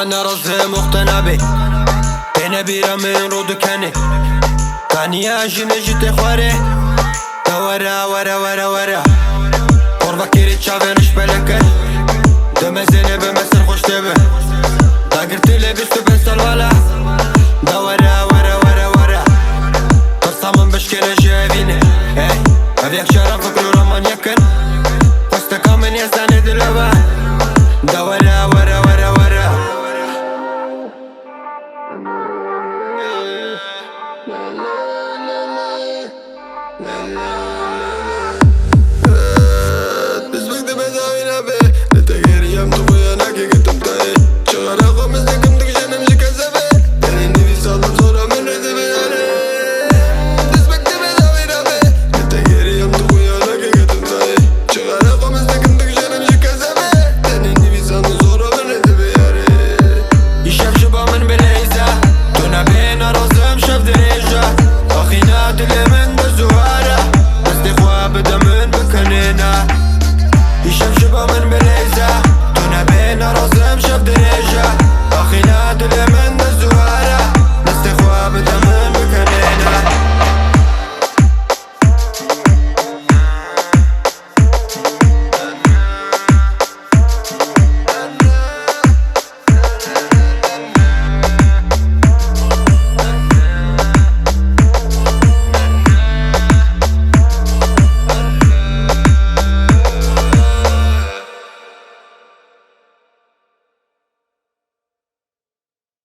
أنا رزق مقتنع بي أنا بيرا من رو دكاني تانية جنة جتي خواري ورا ورا ورا ورا قربا كيري تشافينش بلنكن دمزيني بمسر خوش تبه دا قرتي لي بيستو بنسال ولا دا ورا ورا ورا ورا ترسا من بشكل جايبيني هذيك شرف فكرو رمان يكن قصتك من يزاني دلوبا دا ورا ورا ورا ورا بس بكتب داوي نبي نتغير يوم